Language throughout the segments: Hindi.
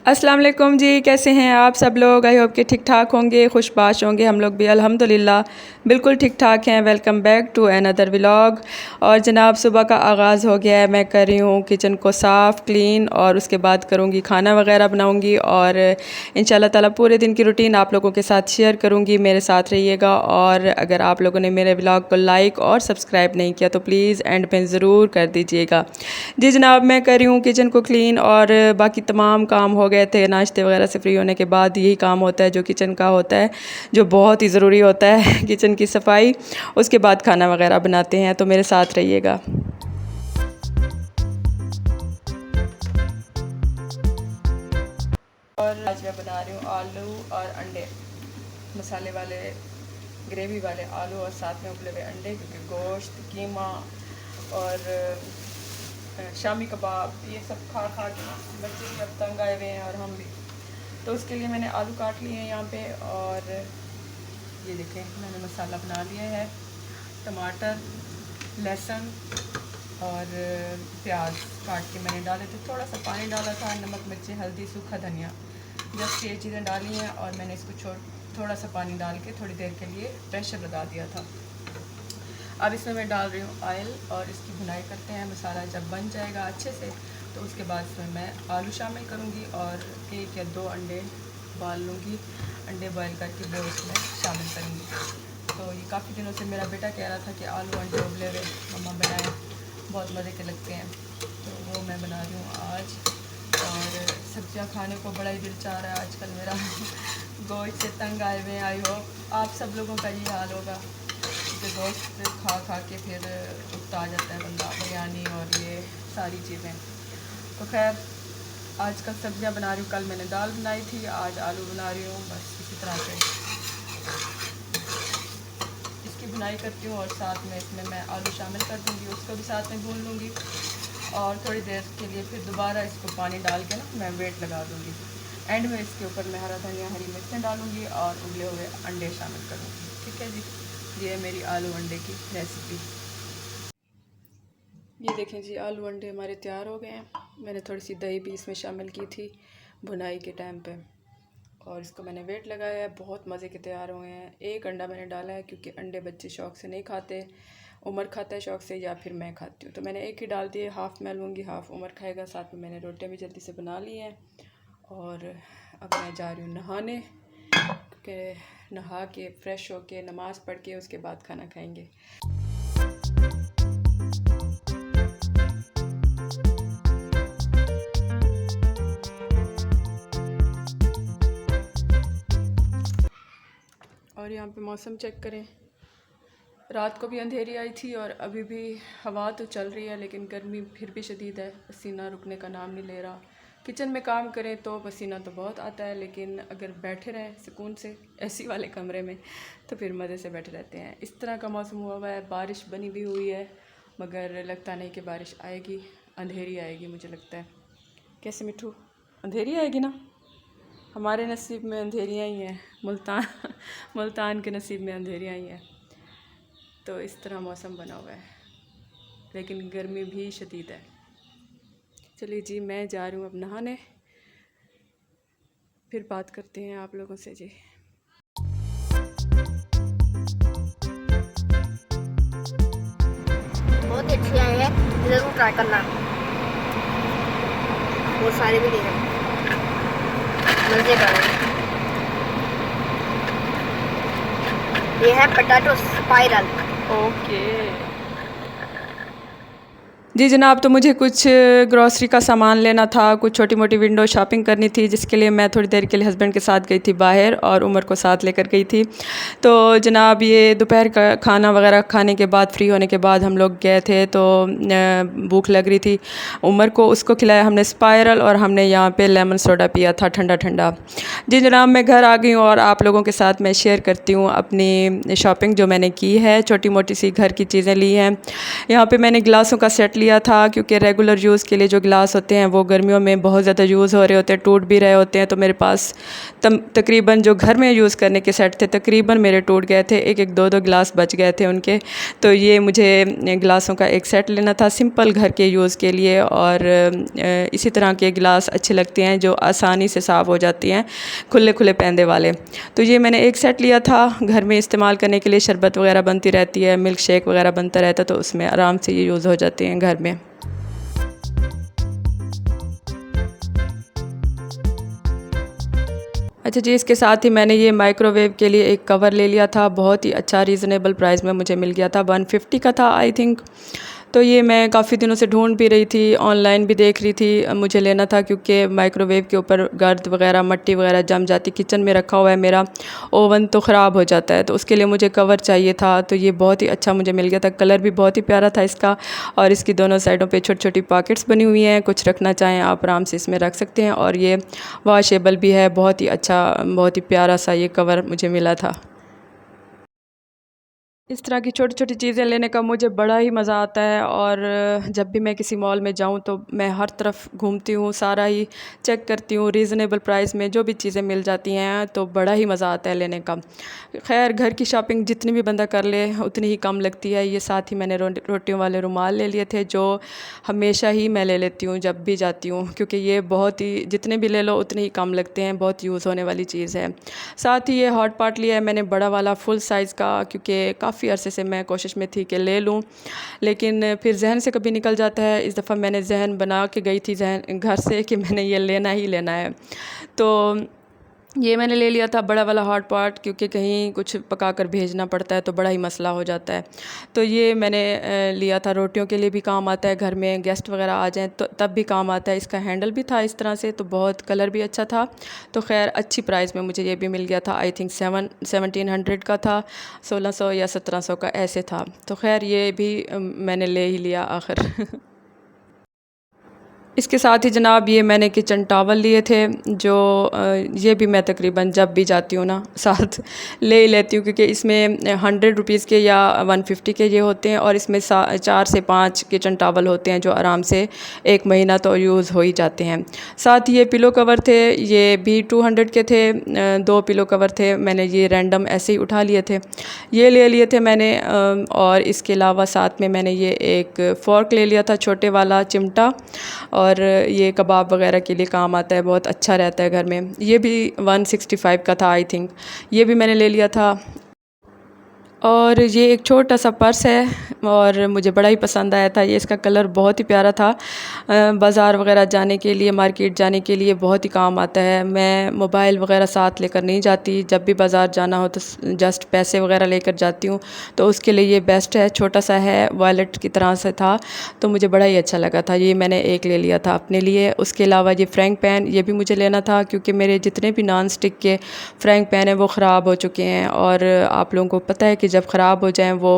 अस्सलाम वालेकुम जी, कैसे हैं आप सब लोग। आई होप कि ठीक ठाक होंगे, खुशबाश होंगे। हम लोग भी अल्हम्दुलिल्लाह बिल्कुल ठीक ठाक हैं। Welcome back to another vlog. और जनाब सुबह का आगाज़ हो गया है। मैं कर रही हूँ किचन को साफ़ क्लीन और उसके बाद करूँगी खाना वगैरह बनाऊँगी और इंशाल्लाह ताला पूरे दिन की रूटीन आप लोगों के साथ शेयर करूँगी। मेरे साथ रहिएगा। और अगर आप लोगों ने मेरे व्लॉग को लाइक और सब्सक्राइब नहीं किया तो प्लीज़ एंड में ज़रूर कर दीजिएगा। जी जनाब, मैं कर रही हूँ किचन को क्लीन और बाकी तमाम काम हो गए थे। नाश्ते वगैरह से फ्री होने के बाद यही काम होता है जो किचन का होता है, जो बहुत ही ज़रूरी होता है किचन की सफाई। उसके बाद खाना वगैरह बनाते हैं, तो मेरे साथ रहिएगा। और आज मैं बना रही हूँ आलू और अंडे, मसाले वाले ग्रेवी वाले आलू और साथ में उबले हुए अंडे, क्योंकि गोश्त कीमा और शामी कबाब ये सब खा खा के बच्चे भी अब तंग आए हुए हैं और हम भी। तो उसके लिए मैंने आलू काट लिए हैं यहाँ पे। और ये देखें मैंने मसाला बना लिया है। टमाटर, लहसुन और प्याज काट के मैंने डाले थे। थोड़ा सा पानी डाला था, नमक, मिर्ची, हल्दी, सूखा धनिया, जस्ट ये चीज़ें डाली हैं। और मैंने इसको थोड़ा सा पानी डाल के थोड़ी देर के लिए प्रेशर लगा दिया था। अब इसमें मैं डाल रही हूँ ऑयल और इसकी भुनाई करते हैं। मसाला जब बन जाएगा अच्छे से तो उसके बाद इसमें मैं आलू शामिल करूँगी और 1 या 2 अंडे उबाल लूँगी। अंडे बॉयल करके वो इसमें शामिल करूँगी। तो ये काफ़ी दिनों से मेरा बेटा कह रहा था कि आलू अंडे उबले हुए मम्मा बनाएं, बहुत मज़े के लगते हैं। तो वो मैं बना रही हूँ आज। और सब्जियाँ खाने को बड़ा ही दिल चाह रहा है आजकल मेरा गोश्त से तंग आए हुए। आई होप आप सब लोगों का ये हाल होगा कि गोश्त खा खा के फिर उकता आ जाता है बंदा, बिरयानी और ये सारी चीज़ें। तो खैर आजकल सब्जियां बना रही हूँ। कल मैंने दाल बनाई थी, आज आलू बना रही हूँ। बस इसी तरह से इसकी बुनाई करती हूँ और साथ में इसमें मैं आलू शामिल कर दूँगी, उसको भी साथ में भून लूँगी। और थोड़ी देर के लिए फिर दोबारा इसको पानी डाल के ना मैं वेट लगा दूँगी। एंड में इसके ऊपर मैं हरा धनिया, हरी मिर्चें डालूँगी और उबले हुए अंडे शामिल करूँगी। ठीक है जी, ये है मेरी आलू अंडे की रेसिपी। ये देखें जी, आलू अंडे हमारे तैयार हो गए हैं। मैंने थोड़ी सी दही भी इसमें शामिल की थी भुनाई के टाइम पे और इसको मैंने वेट लगाया है। बहुत मज़े के तैयार हुए हैं। 1 अंडा मैंने डाला है क्योंकि अंडे बच्चे शौक़ से नहीं खाते। उमर खाता है शौक़ से या फिर मैं खाती हूँ, तो मैंने एक ही डाल दिए। हाफ़ मैं लूँगी, हाफ़ उमर खाएगा। साथ में मैंने रोटियाँ भी जल्दी से बना ली हैं। और अब मैं जा रही हूँ नहाने, क्योंकि नहा के फ़्रेश होके नमाज़ पढ़ के उसके बाद खाना खाएंगे। और यहाँ पे मौसम चेक करें, रात को भी अंधेरी आई थी और अभी भी हवा तो चल रही है, लेकिन गर्मी फिर भी शदीद है। पसीना रुकने का नाम नहीं ले रहा। किचन में काम करें तो पसीना तो बहुत आता है, लेकिन अगर बैठे रहें सुकून से एसी वाले कमरे में तो फिर मज़े से बैठे रहते हैं। इस तरह का मौसम हुआ हुआ है। बारिश बनी भी हुई है, मगर लगता नहीं कि बारिश आएगी। अंधेरी आएगी मुझे लगता है। कैसे मिठू, अंधेरी आएगी ना? हमारे नसीब में अंधेरियाँ ही हैं। मुल्तान के नसीब में अंधेरियाँ ही हैं। तो इस तरह मौसम बना हुआ है, लेकिन गर्मी भी शदीद है। चलिए जी, मैं जा रही हूँ अब नहाने, फिर बात करते हैं आप लोगों से जी। बहुत अच्छी आई है, ज़रूर ट्राई करना। वो सारे भी नहीं है, मज़े का है। ये है पोटैटो स्पाइरल। ओके जी जनाब, तो मुझे कुछ ग्रॉसरी का सामान लेना था, कुछ छोटी मोटी विंडो शॉपिंग करनी थी, जिसके लिए मैं थोड़ी देर के लिए हस्बैंड के साथ गई थी बाहर और उमर को साथ लेकर गई थी। तो जनाब ये दोपहर का खाना वगैरह खाने के बाद, फ्री होने के बाद हम लोग गए थे, तो भूख लग रही थी उमर को। उसको खिलाया हमने स्पाइरल और हमने यहाँ पे लेमन सोडा पिया था ठंडा ठंडा। जी जनाब, मैं घर आ गई हूँ और आप लोगों के साथ मैं शेयर करती हूँ अपनी शॉपिंग जो मैंने की है। छोटी मोटी सी घर की चीज़ें ली हैं। यहाँ पर मैंने गिलासों का सेट लिया लिया था क्योंकि रेगुलर यूज़ के लिए जो गिलास होते हैं वो गर्मियों में बहुत ज़्यादा यूज़ हो रहे होते हैं, टूट भी रहे होते हैं। तो मेरे पास तकरीबन जो घर में यूज़ करने के सेट थे तकरीबन मेरे टूट गए थे, एक एक दो दो गिलास बच गए थे उनके। तो ये मुझे गिलासों का एक सेट लेना था सिंपल घर के यूज़ के लिए। और इसी तरह के गिलास अच्छे लगते हैं जो आसानी से साफ़ हो जाती हैं, खुले खुले पैंदे वाले। तो ये मैंने एक सेट लिया था घर में इस्तेमाल करने के लिए। शरबत वगैरह बनती रहती है, मिल्क शेक वगैरह बनता रहता है, तो उसमें आराम से ये यूज़ हो जाते हैं घर में। अच्छा जी, इसके साथ ही मैंने ये माइक्रोवेव के लिए एक कवर ले लिया था, बहुत ही अच्छा रीज़नेबल प्राइस में मुझे मिल गया था, 150 का था आई थिंक। तो ये मैं काफ़ी दिनों से ढूंढ भी रही थी, ऑनलाइन भी देख रही थी, मुझे लेना था क्योंकि माइक्रोवेव के ऊपर गर्द वगैरह मट्टी वगैरह जम जाती। किचन में रखा हुआ है मेरा ओवन तो ख़राब हो जाता है, तो उसके लिए मुझे कवर चाहिए था। तो ये बहुत ही अच्छा मुझे मिल गया था, कलर भी बहुत ही प्यारा था इसका। और इसकी दोनों साइडों पे छोटी छोटी पॉकेट्स बनी हुई हैं, कुछ रखना चाहें आप आराम से इसमें रख सकते हैं। और ये वॉशेबल भी है, बहुत ही अच्छा, बहुत ही प्यारा सा ये कवर मुझे मिला था। इस तरह की छोटी छोटी चीज़ें लेने का मुझे बड़ा ही मज़ा आता है। और जब भी मैं किसी मॉल में जाऊं तो मैं हर तरफ घूमती हूँ, सारा ही चेक करती हूँ, रीज़नेबल प्राइस में जो भी चीज़ें मिल जाती हैं तो बड़ा ही मज़ा आता है लेने का। खैर घर की शॉपिंग जितनी भी बंदा कर ले उतनी ही कम लगती है। ये साथ ही मैंने रोटियों वाले रुमाल ले लिए थे जो हमेशा ही मैं ले लेती हूँ जब भी जाती हूँ, क्योंकि ये बहुत ही, जितने भी ले लो उतने ही कम लगते हैं, बहुत यूज़ होने वाली चीज़ है। साथ ही ये हॉट पॉट लिया है मैंने बड़ा वाला फुल साइज़ का, क्योंकि काफ़ी अरसे से मैं कोशिश में थी कि ले लूँ, लेकिन फिर जहन से कभी निकल जाता है। इस दफ़ा मैंने जहन बना के गई थी जहन घर से कि मैंने ये लेना ही लेना है। तो ये मैंने ले लिया था बड़ा वाला हॉट पॉट, क्योंकि कहीं कुछ पका कर भेजना पड़ता है तो बड़ा ही मसला हो जाता है। तो ये मैंने लिया था, रोटियों के लिए भी काम आता है, घर में गेस्ट वगैरह आ जाएं तो तब भी काम आता है। इसका हैंडल भी था इस तरह से, तो बहुत कलर भी अच्छा था। तो खैर अच्छी प्राइस में मुझे ये भी मिल गया था, आई थिंक 1700 का था, 1600 या 1700 का ऐसे था। तो खैर ये भी मैंने ले ही लिया आखिर। इसके साथ ही जनाब ये मैंने किचन टॉवल लिए थे, जो ये भी मैं तकरीबन जब भी जाती हूँ ना साथ ले ही लेती हूँ, क्योंकि इसमें 100 रुपीज़ के या 150 के ये होते हैं। और इसमें 4 से 5 किचन टॉवल होते हैं जो आराम से 1 महीना तो यूज़ हो ही जाते हैं। साथ ही ये पिलो कवर थे, ये भी 200 के थे, 2 पिलो कवर थे, मैंने ये रैंडम ऐसे ही उठा लिए थे, ये ले लिए थे मैंने। और इसके अलावा साथ में मैंने ये एक फ़ोर्क ले लिया था, छोटे वाला चिमटा, और ये कबाब वगैरह के लिए काम आता है, बहुत अच्छा रहता है घर में। ये भी 165 का था आई थिंक, ये भी मैंने ले लिया था। और ये एक छोटा सा पर्स है और मुझे बड़ा ही पसंद आया था। ये इसका कलर बहुत ही प्यारा था, बाज़ार वगैरह जाने के लिए, मार्केट जाने के लिए बहुत ही काम आता है। मैं मोबाइल वगैरह साथ लेकर नहीं जाती, जब भी बाज़ार जाना हो तो जस्ट पैसे वगैरह लेकर जाती हूँ, तो उसके लिए ये बेस्ट है। छोटा सा है, वॉलेट की तरह से था, तो मुझे बड़ा ही अच्छा लगा था। ये मैंने एक ले लिया था अपने लिए। उसके अलावा ये फ्राइंग पैन, ये भी मुझे लेना था, क्योंकि मेरे जितने भी नॉन स्टिक के फ्राइंग पैन हैं वो ख़राब हो चुके हैं। और आप लोगों को पता है कि जब ख़राब हो जाएं, वो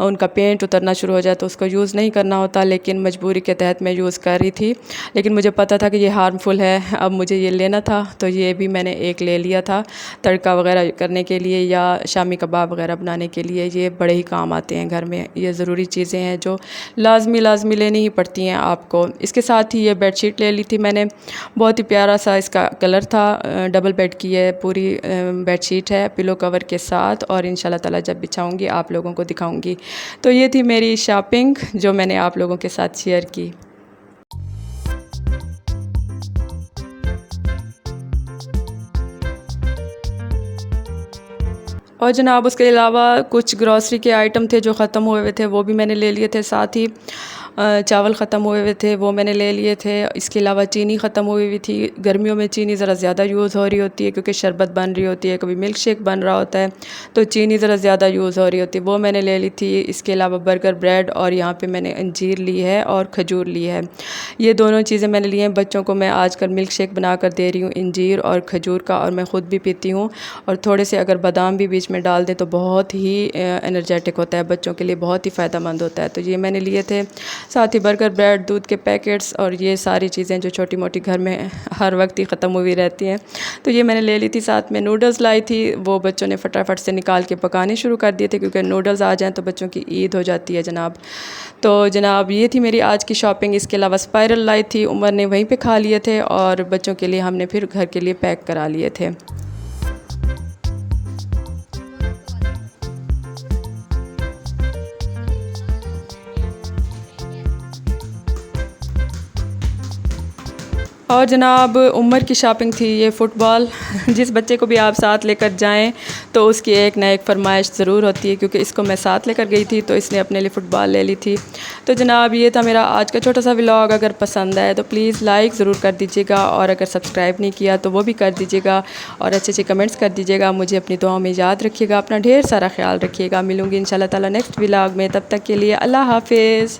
उनका पेंट उतरना शुरू हो जाए तो उसको यूज़ नहीं करना होता। लेकिन मजबूरी के तहत मैं यूज़ कर रही थी, लेकिन मुझे पता था कि ये हार्मफुल है, अब मुझे ये लेना था, तो ये भी मैंने एक ले लिया था तड़का वगैरह करने के लिए या शामी कबाब वगैरह बनाने के लिए। ये बड़े ही काम आते हैं घर में, ये ज़रूरी चीज़ें हैं जो लाजमी लेनी ही पड़ती हैं आपको। इसके साथ ही ये बेडशीट ले ली थी मैंने, बहुत ही प्यारा सा इसका कलर था, डबल बेड की है पूरी बेडशीट है पिलो कवर के साथ, और इंशाल्लाह ताला जब बिछाऊंगी आप लोगों को दिखाऊंगी। तो ये थी मेरी शॉपिंग जो मैंने आप लोगों के साथ शेयर की। और जनाब उसके अलावा कुछ ग्रॉसरी के आइटम थे जो ख़त्म हुए हुए थे, वो भी मैंने ले लिए थे। साथ ही चावल ख़त्म हुए हुए थे, वो मैंने ले लिए थे। इसके अलावा चीनी ख़त्म हुई हुई थी, गर्मियों में चीनी ज़रा ज़्यादा यूज़ हो रही होती है क्योंकि शरबत बन रही होती है, कभी मिल्क शेक बन रहा होता है, तो चीनी ज़रा ज़्यादा यूज़ हो रही होती है, वो मैंने ले ली थी। इसके अलावा बर्गर ब्रेड, और यहाँ पे मैंने अंजीर ली है और खजूर ली है। ये दोनों चीज़ें मैंने ली हैं। बच्चों को मैं आजकल मिल्क शेक बना कर दे रही हूँ अंजीर और खजूर का, और मैं ख़ुद भी पीती हूँ। और थोड़े से अगर बादाम भी बीच में डाल दें तो बहुत ही एनर्जेटिक होता है, बच्चों के लिए बहुत ही फ़ायदेमंद होता है। तो ये मैंने लिए थे। साथ ही बर्गर, ब्रेड, दूध के पैकेट्स और ये सारी चीज़ें जो छोटी मोटी घर में हर वक्त ही ख़त्म हुई रहती हैं। तो ये मैंने ले ली थी। साथ में नूडल्स लाई थी, वो बच्चों ने फटाफट से निकाल के पकाने शुरू कर दिए थे क्योंकि नूडल्स आ जाएँ तो बच्चों की ईद हो जाती है जनाब। तो जनाब ये थी मेरी आज की शॉपिंग। इसके अलावा स्पाइरल लाई थी, उमर ने वहीं पे खा लिए थे और बच्चों के लिए हमने फिर घर के लिए पैक करा लिए थे। और जनाब उमर की शॉपिंग थी ये फ़ुटबॉल। जिस बच्चे को भी आप साथ लेकर जाएं तो उसकी एक ना एक फरमाइश ज़रूर होती है, क्योंकि इसको मैं साथ लेकर गई थी तो इसने अपने लिए फ़ुटबॉल ले ली थी। तो जनाब ये था मेरा आज का छोटा सा व्लॉग। अगर पसंद आए तो प्लीज़ लाइक ज़रूर कर दीजिएगा और अगर सब्सक्राइब नहीं किया तो वो भी कर दीजिएगा और अच्छे अच्छे कमेंट्स कर दीजिएगा। मुझे अपनी दुआओं में याद रखिएगा, अपना ढेर सारा ख्याल रखिएगा। मिलूँगी इंशाल्लाह ताला नेक्स्ट व्लॉग में, तब तक के लिए अल्लाह हाफ़िज़।